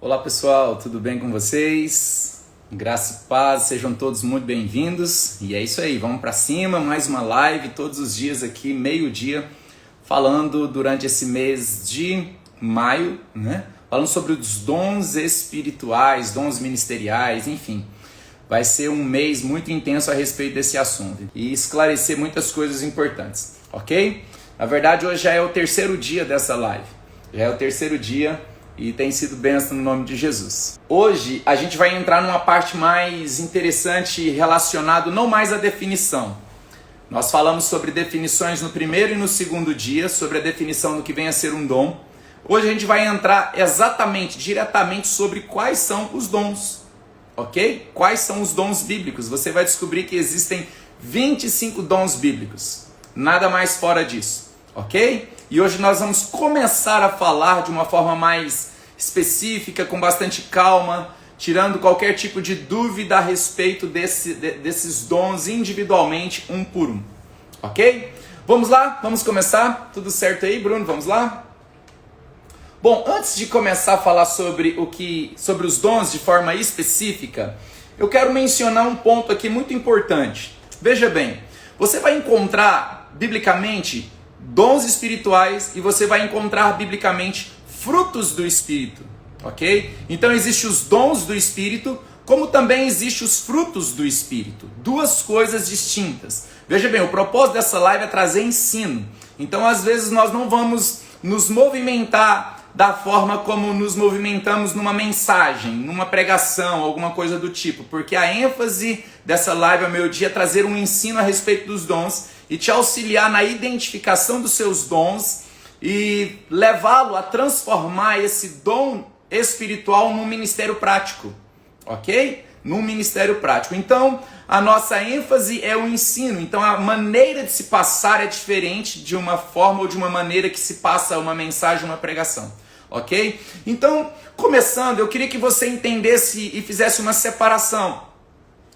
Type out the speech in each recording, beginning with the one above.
Olá pessoal, tudo bem com vocês? Graça e paz, sejam todos muito bem-vindos. E é isso aí, vamos para cima, mais uma live todos os dias aqui, meio-dia, falando durante esse mês de maio, né? Falando sobre os dons espirituais, dons ministeriais, enfim. Vai ser um mês muito intenso a respeito desse assunto e esclarecer muitas coisas importantes, ok? Na verdade, hoje já é o terceiro dia dessa live, já é o terceiro dia e tem sido bênção no nome de Jesus. Hoje a gente vai entrar numa parte mais interessante relacionado não mais à definição. Nós falamos sobre definições no primeiro e no segundo dia, sobre a definição do que vem a ser um dom. Hoje a gente vai entrar exatamente, diretamente sobre quais são os dons, ok? Quais são os dons bíblicos? Você vai descobrir que existem 25 dons bíblicos, nada mais fora disso, ok? E hoje nós vamos começar a falar de uma forma mais específica, com bastante calma, tirando qualquer tipo de dúvida a respeito desses dons individualmente, um por um, ok? Vamos lá? Vamos começar? Tudo certo aí, Bruno? Vamos lá? Bom, antes de começar a falar sobre os dons de forma específica, eu quero mencionar um ponto aqui muito importante. Veja bem, você vai encontrar biblicamente dons espirituais e você vai encontrar biblicamente frutos do Espírito, ok? Então existem os dons do Espírito, como também existem os frutos do Espírito. Duas coisas distintas. Veja bem, o propósito dessa live é trazer ensino. Então às vezes nós não vamos nos movimentar da forma como nos movimentamos numa mensagem, numa pregação, alguma coisa do tipo, porque a ênfase dessa live ao meio-dia é trazer um ensino a respeito dos dons e te auxiliar na identificação dos seus dons e levá-lo a transformar esse dom espiritual num ministério prático, ok? Num ministério prático. Então, a nossa ênfase é o ensino. Então, a maneira de se passar é diferente de uma forma ou de uma maneira que se passa uma mensagem, uma pregação, ok? Então, começando, eu queria que você entendesse e fizesse uma separação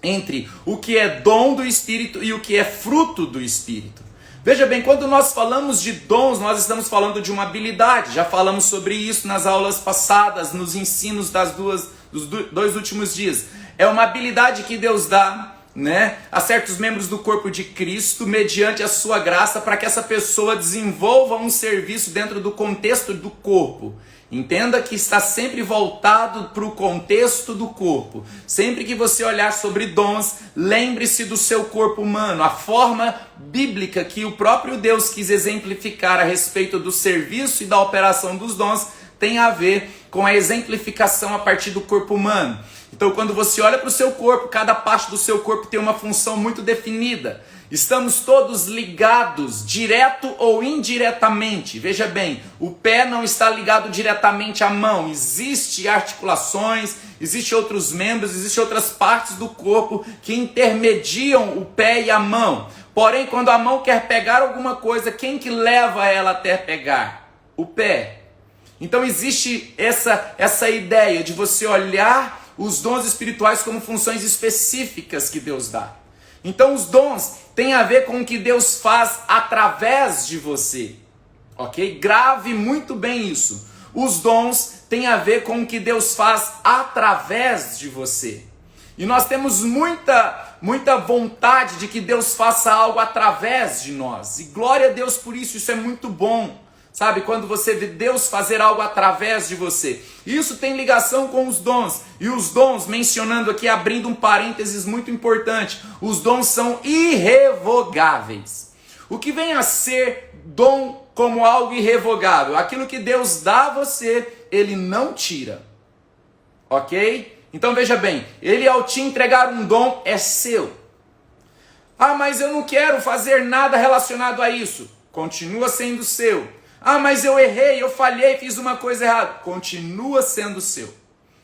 entre o que é dom do Espírito e o que é fruto do Espírito. Veja bem, quando nós falamos de dons, nós estamos falando de uma habilidade. Já falamos sobre isso nas aulas passadas, nos ensinos dos dois últimos dias. É uma habilidade que Deus dá, né, a certos membros do corpo de Cristo, mediante a sua graça, para que essa pessoa desenvolva um serviço dentro do contexto do corpo. Entenda que está sempre voltado para o contexto do corpo. Sempre que você olhar sobre dons, lembre-se do seu corpo humano. A forma bíblica que o próprio Deus quis exemplificar a respeito do serviço e da operação dos dons tem a ver com a exemplificação a partir do corpo humano. Então, quando você olha para o seu corpo, cada parte do seu corpo tem uma função muito definida. Estamos todos ligados, direto ou indiretamente. Veja bem, o pé não está ligado diretamente à mão. Existem articulações, existem outros membros, existem outras partes do corpo que intermediam o pé e a mão. Porém, quando a mão quer pegar alguma coisa, quem que leva ela até pegar? O pé. Então existe essa ideia de você olhar os dons espirituais como funções específicas que Deus dá. Então os dons têm a ver com o que Deus faz através de você, ok? Grave muito bem isso. Os dons têm a ver com o que Deus faz através de você. E nós temos muita vontade de que Deus faça algo através de nós. E glória a Deus por isso, isso é muito bom. Sabe, quando você vê Deus fazer algo através de você. Isso tem ligação com os dons. E os dons, mencionando aqui, abrindo um parênteses muito importante, os dons são irrevogáveis. O que vem a ser dom como algo irrevogável? Aquilo que Deus dá a você, Ele não tira. Ok? Então veja bem, Ele ao te entregar um dom, é seu. Ah, mas eu não quero fazer nada relacionado a isso. Continua sendo seu. Ah, mas eu errei, eu falhei, fiz uma coisa errada. Continua sendo seu.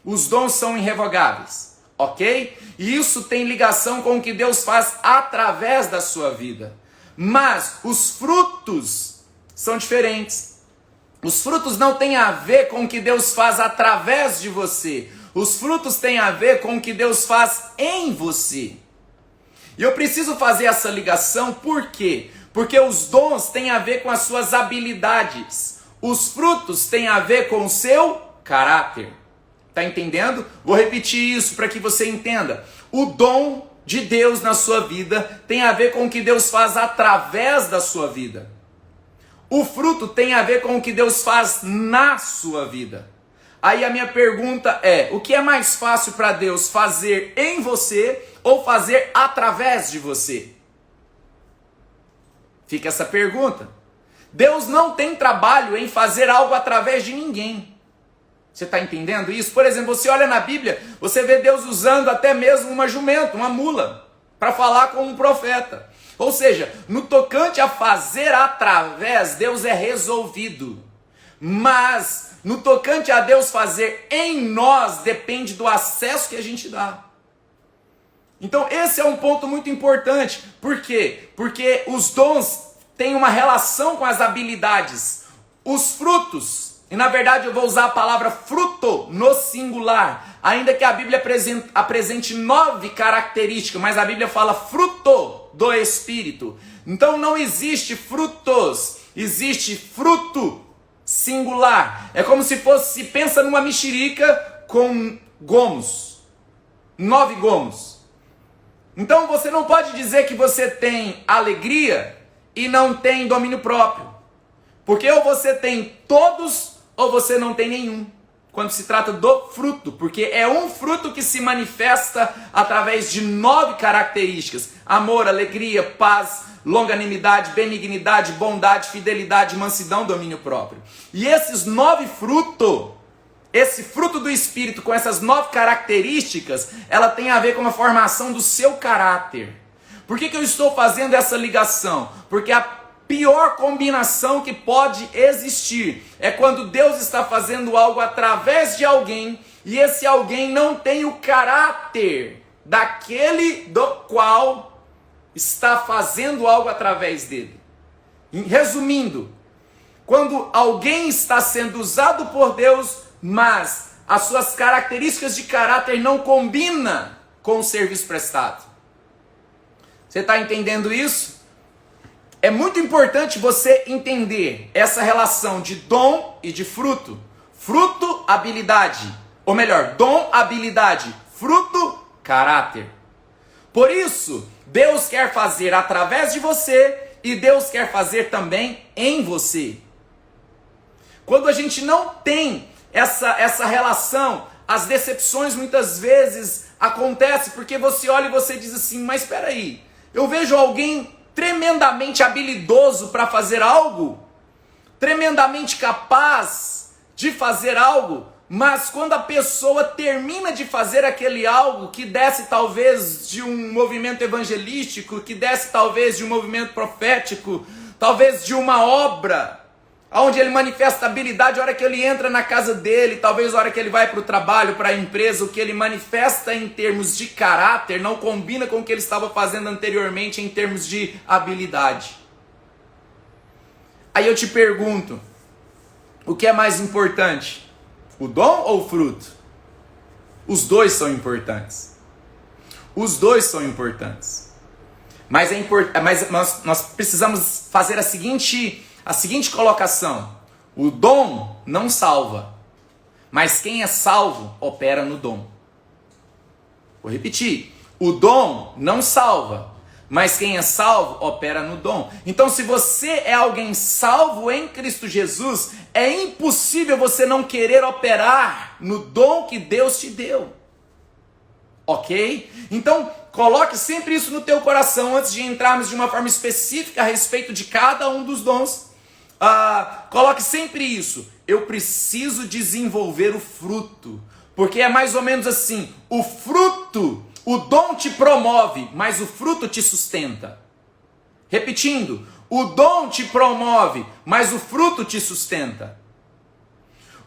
Os dons são irrevogáveis, ok? E isso tem ligação com o que Deus faz através da sua vida. Mas os frutos são diferentes. Os frutos não têm a ver com o que Deus faz através de você. Os frutos têm a ver com o que Deus faz em você. E eu preciso fazer essa ligação, por quê? Porque os dons têm a ver com as suas habilidades. Os frutos têm a ver com o seu caráter. Tá entendendo? Vou repetir isso para que você entenda. O dom de Deus na sua vida tem a ver com o que Deus faz através da sua vida. O fruto tem a ver com o que Deus faz na sua vida. Aí a minha pergunta é, o que é mais fácil para Deus fazer em você ou fazer através de você? Fica essa pergunta. Deus não tem trabalho em fazer algo através de ninguém. Você está entendendo isso? Por exemplo, você olha na Bíblia, você vê Deus usando até mesmo uma jumenta, uma mula, para falar com um profeta. Ou seja, no tocante a fazer através, Deus é resolvido. Mas no tocante a Deus fazer em nós, depende do acesso que a gente dá. Então esse é um ponto muito importante. Por quê? Porque os dons têm uma relação com as habilidades. Os frutos, e na verdade eu vou usar a palavra fruto no singular, ainda que a Bíblia apresente 9 características, mas a Bíblia fala fruto do Espírito. Então não existe frutos, existe fruto singular. É como se fosse, pensa numa mexerica com gomos, 9 gomos. Então você não pode dizer que você tem alegria e não tem domínio próprio. Porque ou você tem todos ou você não tem nenhum. Quando se trata do fruto, porque é um fruto que se manifesta através de 9 características: amor, alegria, paz, longanimidade, benignidade, bondade, fidelidade, mansidão, domínio próprio. E esses 9 frutos, esse fruto do Espírito com essas 9 características, ela tem a ver com a formação do seu caráter. Por que eu estou fazendo essa ligação? Porque a pior combinação que pode existir é quando Deus está fazendo algo através de alguém e esse alguém não tem o caráter daquele do qual está fazendo algo através dele. Resumindo, quando alguém está sendo usado por Deus, mas as suas características de caráter não combinam com o serviço prestado. Você está entendendo isso? É muito importante você entender essa relação de dom e de fruto. Fruto, habilidade. Ou melhor, dom, habilidade. Fruto, caráter. Por isso, Deus quer fazer através de você e Deus quer fazer também em você. Quando a gente não tem essa relação, as decepções muitas vezes acontecem porque você olha e você diz assim, mas espera aí, eu vejo alguém tremendamente habilidoso para fazer algo, tremendamente capaz de fazer algo, mas quando a pessoa termina de fazer aquele algo que desce talvez de um movimento evangelístico, que desce talvez de um movimento profético, talvez de uma obra, onde ele manifesta habilidade, a hora que ele entra na casa dele, talvez a hora que ele vai para o trabalho, para a empresa, o que ele manifesta em termos de caráter não combina com o que ele estava fazendo anteriormente em termos de habilidade. Aí eu te pergunto, o que é mais importante? O dom ou o fruto? Os dois são importantes. Os dois são importantes. Mas nós precisamos fazer a seguinte colocação: o dom não salva, mas quem é salvo opera no dom. Vou repetir: o dom não salva, mas quem é salvo opera no dom. Então, se você é alguém salvo em Cristo Jesus, é impossível você não querer operar no dom que Deus te deu. Ok? Então, coloque sempre isso no teu coração antes de entrarmos de uma forma específica a respeito de cada um dos dons. Coloque sempre isso. Eu preciso desenvolver o fruto. Porque é mais ou menos assim: o fruto, o dom te promove, mas o fruto te sustenta. Repetindo, o dom te promove, mas o fruto te sustenta.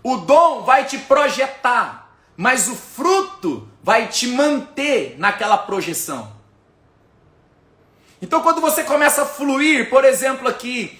O dom vai te projetar, mas o fruto vai te manter naquela projeção. Então quando você começa a fluir, por exemplo aqui,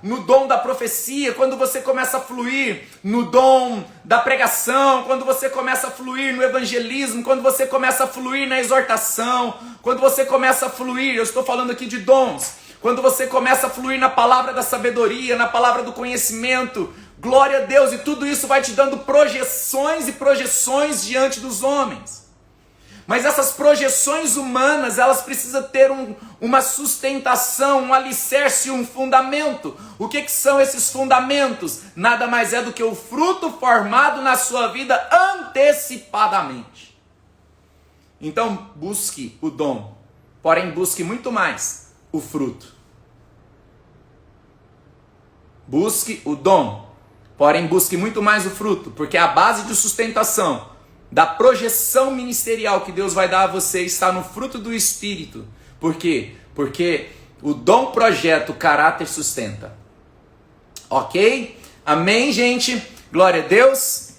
no dom da profecia, quando você começa a fluir no dom da pregação, quando você começa a fluir no evangelismo, quando você começa a fluir na exortação, quando você começa a fluir, eu estou falando aqui de dons, quando você começa a fluir na palavra da sabedoria, na palavra do conhecimento, glória a Deus, e tudo isso vai te dando projeções e projeções diante dos homens. Mas essas projeções humanas, elas precisam ter uma sustentação, um alicerce, um fundamento. O que são esses fundamentos? Nada mais é do que o fruto formado na sua vida antecipadamente. Então, busque o dom, porém busque muito mais o fruto. Busque o dom, porém busque muito mais o fruto, porque a base de sustentação da projeção ministerial que Deus vai dar a você está no fruto do Espírito. Por quê? Porque o dom projeta, o caráter sustenta. Ok? Amém, gente? Glória a Deus.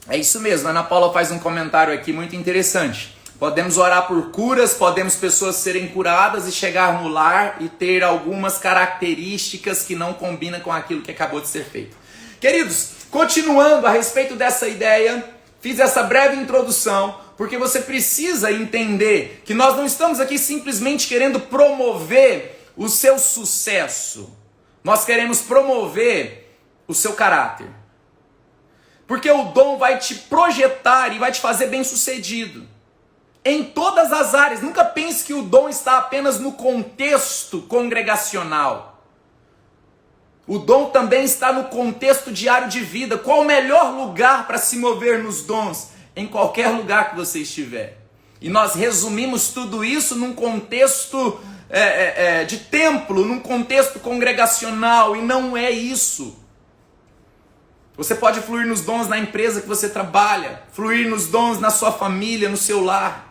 É isso mesmo, a Ana Paula faz um comentário aqui muito interessante. Podemos orar por curas, podemos pessoas serem curadas e chegar no lar e ter algumas características que não combinam com aquilo que acabou de ser feito. Queridos, continuando a respeito dessa ideia, fiz essa breve introdução, porque você precisa entender que nós não estamos aqui simplesmente querendo promover o seu sucesso. Nós queremos promover o seu caráter. Porque o dom vai te projetar e vai te fazer bem-sucedido. Em todas as áreas. Nunca pense que o dom está apenas no contexto congregacional. O dom também está no contexto diário de vida. Qual o melhor lugar para se mover nos dons? Em qualquer lugar que você estiver. E nós resumimos tudo isso num contexto de templo, num contexto congregacional, e não é isso. Você pode fluir nos dons na empresa que você trabalha, fluir nos dons na sua família, no seu lar.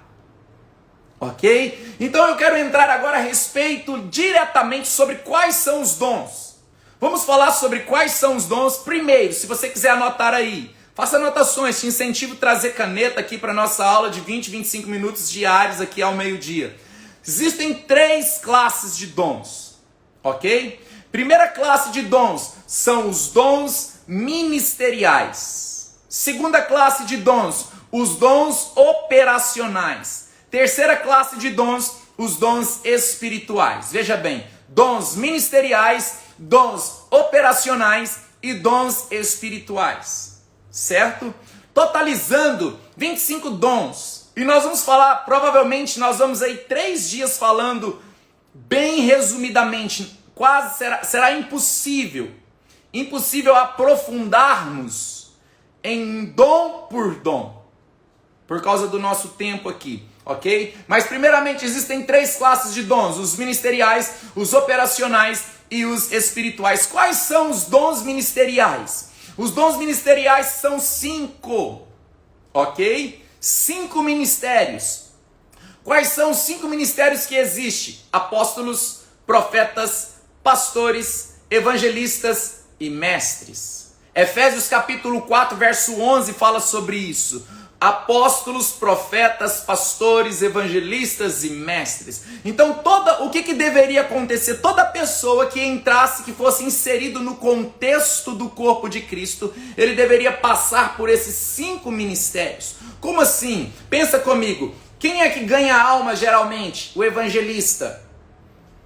Ok? Então eu quero entrar agora a respeito diretamente sobre quais são os dons. Vamos falar sobre quais são os dons. Primeiro, se você quiser anotar aí, faça anotações, te incentivo a trazer caneta aqui para a nossa aula de 20, 25 minutos diários aqui ao meio-dia. Existem 3 classes de dons, ok? Primeira classe de dons são os dons ministeriais. Segunda classe de dons, os dons operacionais. Terceira classe de dons, os dons espirituais. Veja bem, dons ministeriais, dons operacionais e dons espirituais, certo? Totalizando 25 dons. E nós vamos falar, provavelmente nós vamos aí 3 dias falando bem resumidamente, quase será impossível aprofundarmos em dom por dom, por causa do nosso tempo aqui. Ok? Mas primeiramente existem 3 classes de dons, os ministeriais, os operacionais e os espirituais. Quais são os dons ministeriais? Os dons ministeriais são 5, ok? 5 ministérios. Quais são os 5 ministérios que existem? Apóstolos, profetas, pastores, evangelistas e mestres. Efésios capítulo 4, verso 11 fala sobre isso. Apóstolos, profetas, pastores, evangelistas e mestres. Então, o que deveria acontecer? Toda pessoa que entrasse, que fosse inserido no contexto do corpo de Cristo, ele deveria passar por esses 5 ministérios. Como assim? Pensa comigo. Quem é que ganha a alma geralmente? O evangelista.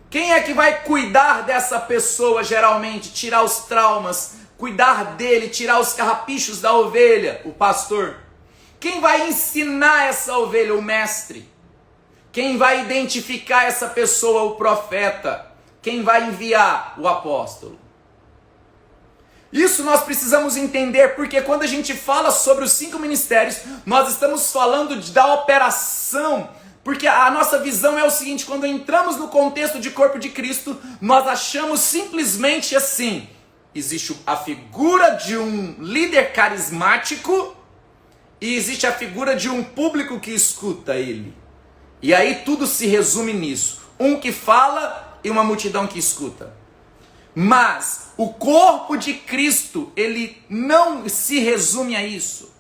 Quem é que vai cuidar dessa pessoa geralmente? Tirar os traumas, cuidar dele, tirar os carrapichos da ovelha? O pastor. Quem vai ensinar essa ovelha? O mestre. Quem vai identificar essa pessoa? O profeta. Quem vai enviar? O apóstolo. Isso nós precisamos entender, porque quando a gente fala sobre os 5 ministérios, nós estamos falando da operação, porque a nossa visão é o seguinte: quando entramos no contexto de corpo de Cristo, nós achamos simplesmente assim: existe a figura de um líder carismático, e existe a figura de um público que escuta ele. E aí tudo se resume nisso. Um que fala e uma multidão que escuta. Mas o corpo de Cristo, ele não se resume a isso.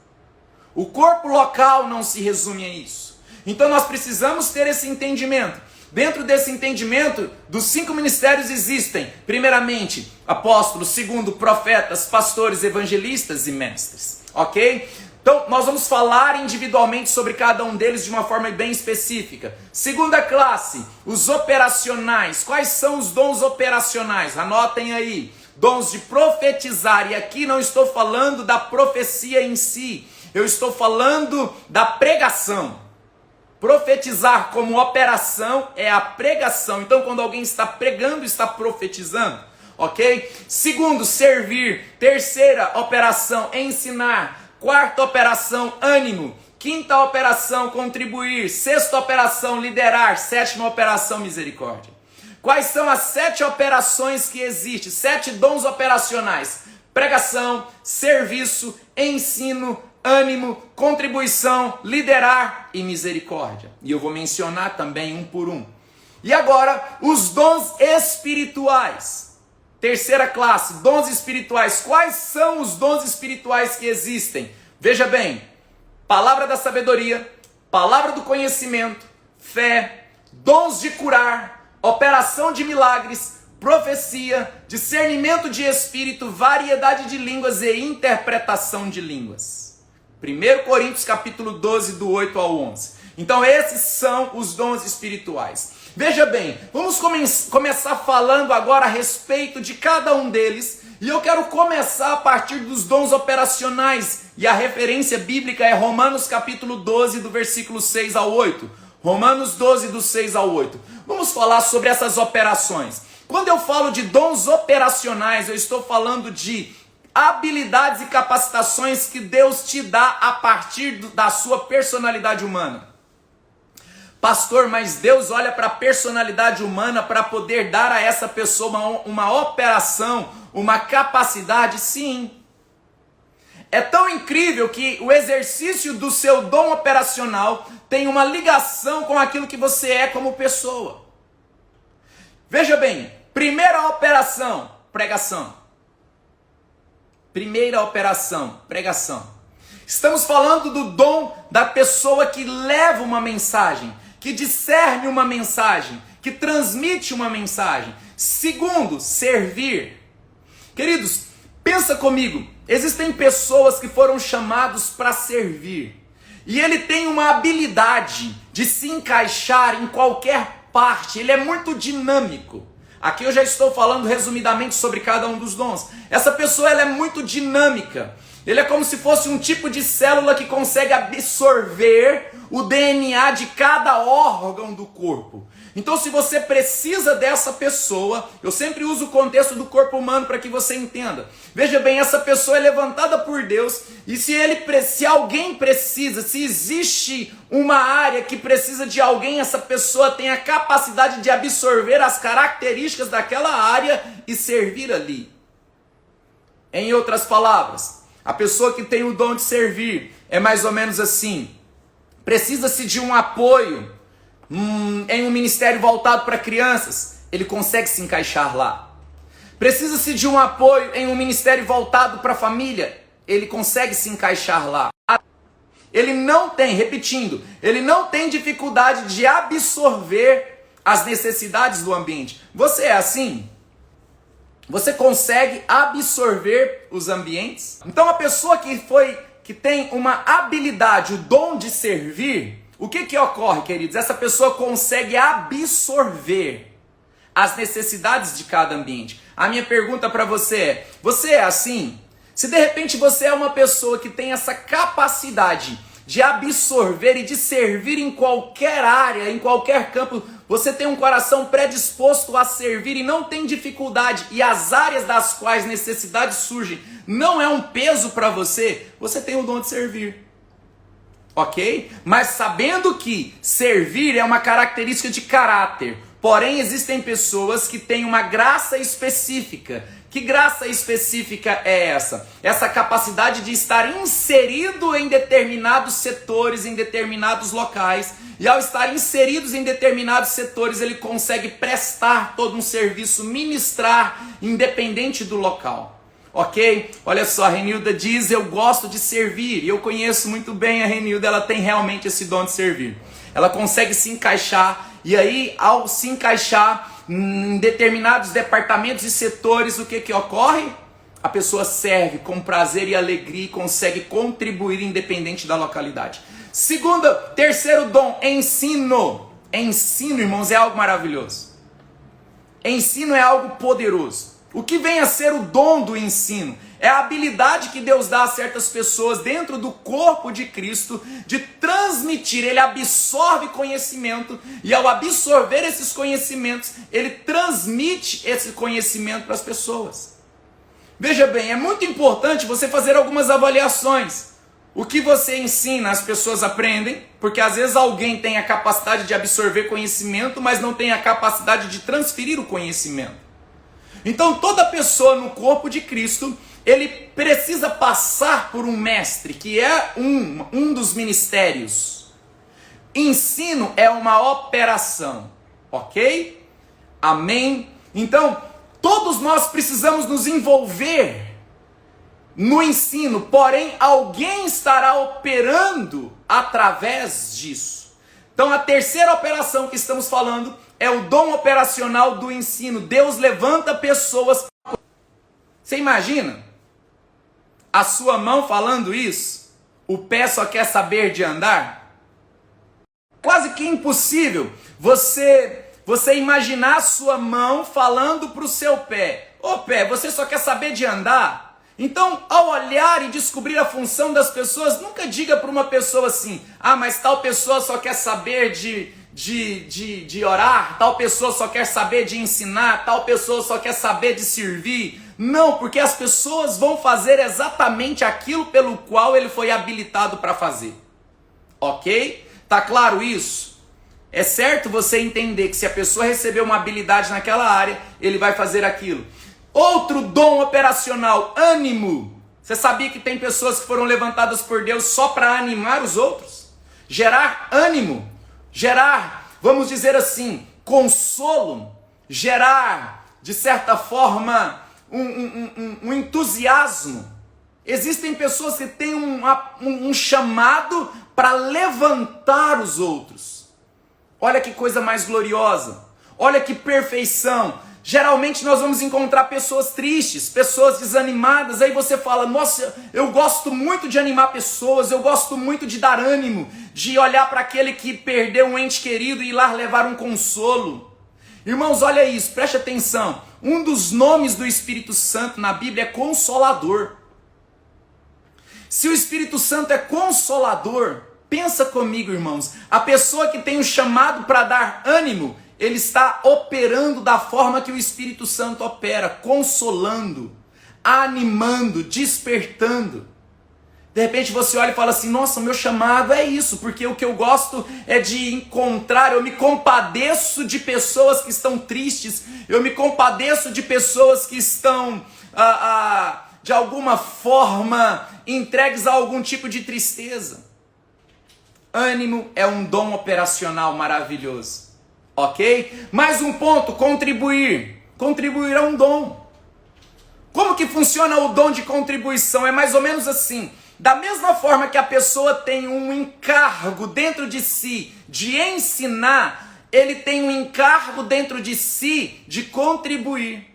O corpo local não se resume a isso. Então nós precisamos ter esse entendimento. Dentro desse entendimento, dos 5 ministérios existem, primeiramente, apóstolos, segundo, profetas, pastores, evangelistas e mestres. Ok? Então, nós vamos falar individualmente sobre cada um deles de uma forma bem específica. Segunda classe, os operacionais. Quais são os dons operacionais? Anotem aí. Dons de profetizar. E aqui não estou falando da profecia em si. Eu estou falando da pregação. Profetizar como operação é a pregação. Então, quando alguém está pregando, está profetizando. Ok? Segundo, servir. Terceira operação, ensinar. Quarta operação, ânimo. Quinta operação, contribuir. Sexta operação, liderar. Sétima operação, misericórdia. Quais são as 7 operações que existem? 7 dons operacionais. Pregação, serviço, ensino, ânimo, contribuição, liderar e misericórdia. E eu vou mencionar também um por um. E agora, os dons espirituais. Terceira classe, dons espirituais. Quais são os dons espirituais que existem? Veja bem, palavra da sabedoria, palavra do conhecimento, fé, dons de curar, operação de milagres, profecia, discernimento de espírito, variedade de línguas e interpretação de línguas. 1 Coríntios capítulo 12, do 8 ao 11. Então esses são os dons espirituais. Veja bem, vamos começar falando agora a respeito de cada um deles. E eu quero começar a partir dos dons operacionais. E a referência bíblica é Romanos capítulo 12, do versículo 6 ao 8. Romanos 12, do 6 ao 8. Vamos falar sobre essas operações. Quando eu falo de dons operacionais, eu estou falando de habilidades e capacitações que Deus te dá a partir da sua personalidade humana. Pastor, mas Deus olha para a personalidade humana para poder dar a essa pessoa uma operação, uma capacidade? Sim. É tão incrível que o exercício do seu dom operacional tem uma ligação com aquilo que você é como pessoa. Veja bem, primeira operação, pregação. Primeira operação, pregação. Estamos falando do dom da pessoa que leva uma mensagem, que discerne uma mensagem, que transmite uma mensagem. Segundo, servir. Queridos, pensa comigo, existem pessoas que foram chamados para servir. E ele tem uma habilidade de se encaixar em qualquer parte, ele é muito dinâmico. Aqui eu já estou falando resumidamente sobre cada um dos dons. Essa pessoa ela é muito dinâmica. Ele é como se fosse um tipo de célula que consegue absorver o DNA de cada órgão do corpo. Então, se você precisa dessa pessoa, eu sempre uso o contexto do corpo humano para que você entenda. Veja bem, essa pessoa é levantada por Deus e se alguém precisa, se existe uma área que precisa de alguém, essa pessoa tem a capacidade de absorver as características daquela área e servir ali. Em outras palavras, a pessoa que tem o dom de servir é mais ou menos assim. Precisa-se de um apoio em um ministério voltado para crianças, ele consegue se encaixar lá. Precisa-se de um apoio em um ministério voltado para a família, ele consegue se encaixar lá. Ele não tem, repetindo, ele não tem dificuldade de absorver as necessidades do ambiente. Você é assim? Você consegue absorver os ambientes? Então a pessoa que tem uma habilidade, o dom de servir, o que ocorre, queridos? Essa pessoa consegue absorver as necessidades de cada ambiente. A minha pergunta para você é assim? Se de repente você é uma pessoa que tem essa capacidade de absorver e de servir em qualquer área, em qualquer campo, você tem um coração predisposto a servir e não tem dificuldade, e as áreas das quais necessidades surgem não é um peso para você, você tem o dom de servir. Ok? Mas sabendo que servir é uma característica de caráter, porém existem pessoas que têm uma graça específica. Que graça específica é essa? Essa capacidade de estar inserido em determinados setores, em determinados locais, e ao estar inseridos em determinados setores, ele consegue prestar todo um serviço, ministrar, independente do local. Ok? Olha só, a Renilda diz, eu gosto de servir, e eu conheço muito bem a Renilda, ela tem realmente esse dom de servir. Ela consegue se encaixar, e aí ao se encaixar em determinados departamentos e setores, o que ocorre? a pessoa serve com prazer e alegria e consegue contribuir independente da localidade. Terceiro dom, ensino. Ensino, irmãos, é algo maravilhoso. Ensino é algo poderoso. O que vem a ser o dom do ensino? É a habilidade que Deus dá a certas pessoas dentro do corpo de Cristo de transmitir. Ele absorve conhecimento e ao absorver esses conhecimentos, ele transmite esse conhecimento para as pessoas. Veja bem, é muito importante você fazer algumas avaliações. O que você ensina, as pessoas aprendem, porque às vezes alguém tem a capacidade de absorver conhecimento, mas não tem a capacidade de transferir o conhecimento. Então toda pessoa no corpo de Cristo, ele precisa passar por um mestre, que é um dos ministérios. Ensino é uma operação, ok? Amém? Então, todos nós precisamos nos envolver no ensino, porém alguém estará operando através disso. Então a terceira operação que estamos falando é o dom operacional do ensino. Deus levanta pessoas. Você imagina a sua mão falando isso? O pé só quer saber de andar? Quase que impossível você imaginar a sua mão falando para o seu pé: ô pé, você só quer saber de andar? Então, ao olhar e descobrir a função das pessoas, nunca diga para uma pessoa assim: ah, mas tal pessoa só quer saber de orar, tal pessoa só quer saber de ensinar, tal pessoa só quer saber de servir. Não, porque as pessoas vão fazer exatamente aquilo pelo qual ele foi habilitado para fazer. Ok? Tá claro isso? É certo você entender que se a pessoa receber uma habilidade naquela área, ele vai fazer aquilo. Outro dom operacional, ânimo. Você sabia que tem pessoas que foram levantadas por Deus só para animar os outros? Gerar ânimo, gerar, vamos dizer assim, consolo, gerar, de certa forma, um entusiasmo. Existem pessoas que têm um chamado para levantar os outros. Olha que coisa mais gloriosa, olha que perfeição. Geralmente nós vamos encontrar pessoas tristes, pessoas desanimadas, aí você fala: nossa, eu gosto muito de animar pessoas, eu gosto muito de dar ânimo, de olhar para aquele que perdeu um ente querido e ir lá levar um consolo. Irmãos, olha isso, preste atenção, um dos nomes do Espírito Santo na Bíblia é Consolador. Se o Espírito Santo é Consolador, pensa comigo, irmãos, a pessoa que tem o chamado para dar ânimo, ele está operando da forma que o Espírito Santo opera, consolando, animando, despertando. De repente você olha e fala assim: nossa, meu chamado é isso, porque o que eu gosto é de encontrar, eu me compadeço de pessoas que estão tristes, eu me compadeço de pessoas que estão, de alguma forma, entregues a algum tipo de tristeza. Ânimo é um dom operacional maravilhoso. Ok? Mais um ponto, contribuir. Contribuir é um dom. Como que funciona o dom de contribuição? É mais ou menos assim. Da mesma forma que a pessoa tem um encargo dentro de si de ensinar, ele tem um encargo dentro de si de contribuir.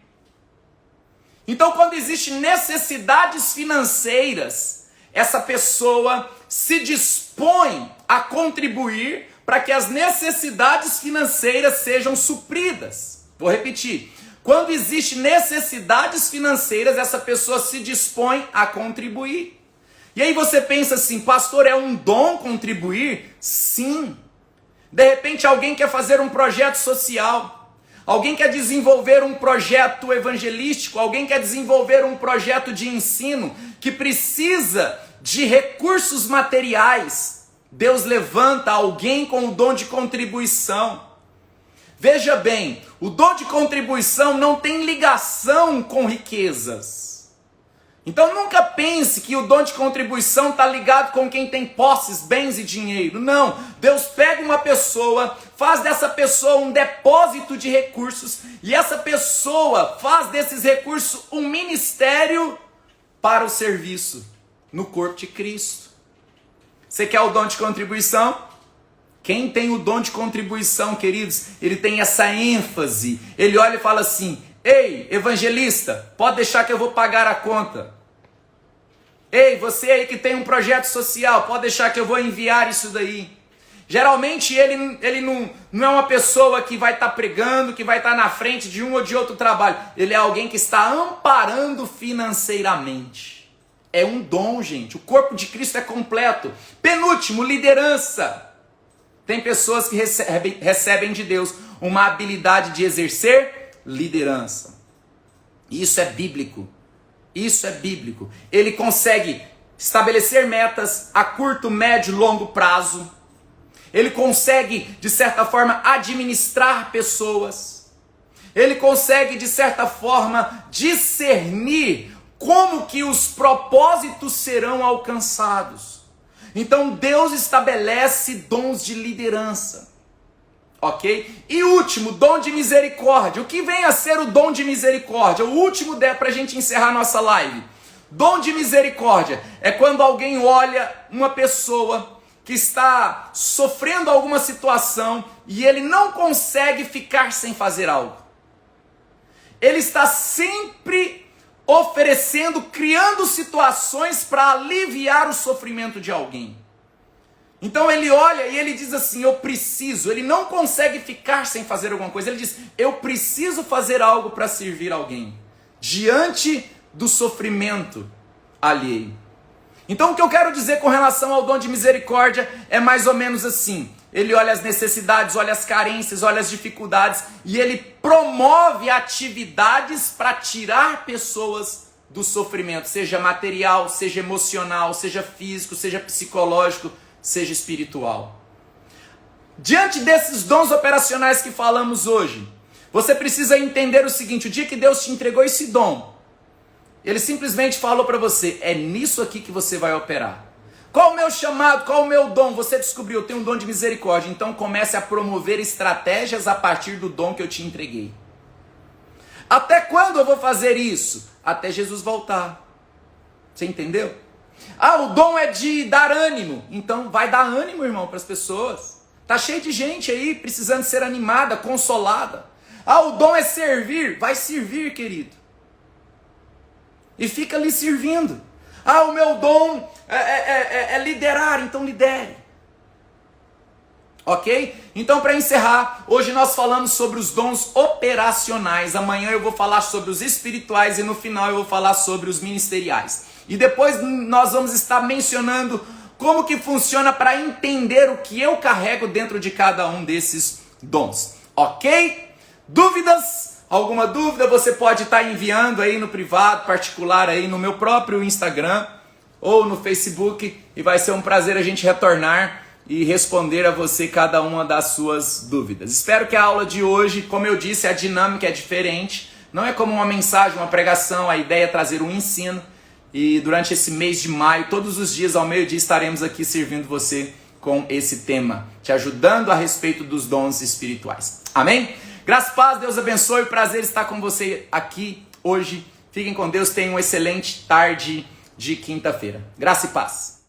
Então, quando existem necessidades financeiras, essa pessoa se dispõe a contribuir para que as necessidades financeiras sejam supridas. Vou repetir. Quando existem necessidades financeiras, essa pessoa se dispõe a contribuir. E aí você pensa assim: pastor, é um dom contribuir? Sim. De repente alguém quer fazer um projeto social, alguém quer desenvolver um projeto evangelístico, alguém quer desenvolver um projeto de ensino que precisa de recursos materiais. Deus levanta alguém com o dom de contribuição. Veja bem, o dom de contribuição não tem ligação com riquezas. Então nunca pense que o dom de contribuição está ligado com quem tem posses, bens e dinheiro. Não, Deus pega uma pessoa, faz dessa pessoa um depósito de recursos, e essa pessoa faz desses recursos um ministério para o serviço no corpo de Cristo. Você quer o dom de contribuição? Quem tem o dom de contribuição, queridos, ele tem essa ênfase. Ele olha e fala assim: Ei, evangelista, pode deixar que eu vou pagar a conta. Ei, você aí que tem um projeto social, pode deixar que eu vou enviar isso daí. Geralmente ele não é uma pessoa que vai estar pregando, que vai estar na frente de um ou de outro trabalho. Ele é alguém que está amparando financeiramente. É um dom, gente. O corpo de Cristo é completo. Penúltimo, liderança. Tem pessoas que recebem de Deus uma habilidade de exercer liderança. Isso é bíblico. Isso é bíblico. Ele consegue estabelecer metas a curto, médio e longo prazo. Ele consegue, de certa forma, administrar pessoas. Ele consegue, de certa forma, discernir como que os propósitos serão alcançados. Então Deus estabelece dons de liderança. Ok? E último, dom de misericórdia. O que vem a ser o dom de misericórdia? O último para a gente encerrar nossa live. Dom de misericórdia é quando alguém olha uma pessoa que está sofrendo alguma situação e ele não consegue ficar sem fazer algo. Ele está sempre oferecendo, criando situações para aliviar o sofrimento de alguém. Então ele olha e ele diz assim, eu preciso. Ele não consegue ficar sem fazer alguma coisa. Ele diz, eu preciso fazer algo para servir alguém. Diante do sofrimento alheio. Então o que eu quero dizer com relação ao dom de misericórdia é mais ou menos assim. Ele olha as necessidades, olha as carências, olha as dificuldades e ele promove atividades para tirar pessoas do sofrimento, seja material, seja emocional, seja físico, seja psicológico, seja espiritual. Diante desses dons operacionais que falamos hoje, você precisa entender o seguinte, o dia que Deus te entregou esse dom, Ele simplesmente falou para você, é nisso aqui que você vai operar. Qual o meu chamado, qual o meu dom? Você descobriu, eu tenho um dom de misericórdia, então comece a promover estratégias a partir do dom que eu te entreguei. Até quando eu vou fazer isso? Até Jesus voltar. Você entendeu? Ah, o dom é de dar ânimo. Então vai dar ânimo, irmão, para as pessoas. Tá cheio de gente aí precisando ser animada, consolada. Ah, o dom é servir. Vai servir, querido. E fica ali servindo. Ah, o meu dom é liderar, então lidere. Ok? Então, para encerrar, hoje nós falamos sobre os dons operacionais. Amanhã eu vou falar sobre os espirituais e no final eu vou falar sobre os ministeriais. E depois nós vamos estar mencionando como que funciona para entender o que eu carrego dentro de cada um desses dons. Ok? Dúvidas? Alguma dúvida você pode estar enviando aí no privado, particular aí no meu próprio Instagram ou no Facebook e vai ser um prazer a gente retornar e responder a você cada uma das suas dúvidas. Espero que a aula de hoje, como eu disse, a dinâmica é diferente, não é como uma mensagem, uma pregação, a ideia é trazer um ensino e durante esse mês de maio, todos os dias ao meio-dia estaremos aqui servindo você com esse tema, te ajudando a respeito dos dons espirituais. Amém? Graças a paz, Deus abençoe, prazer estar com você aqui hoje. Fiquem com Deus, tenham uma excelente tarde de quinta-feira. Graça e paz.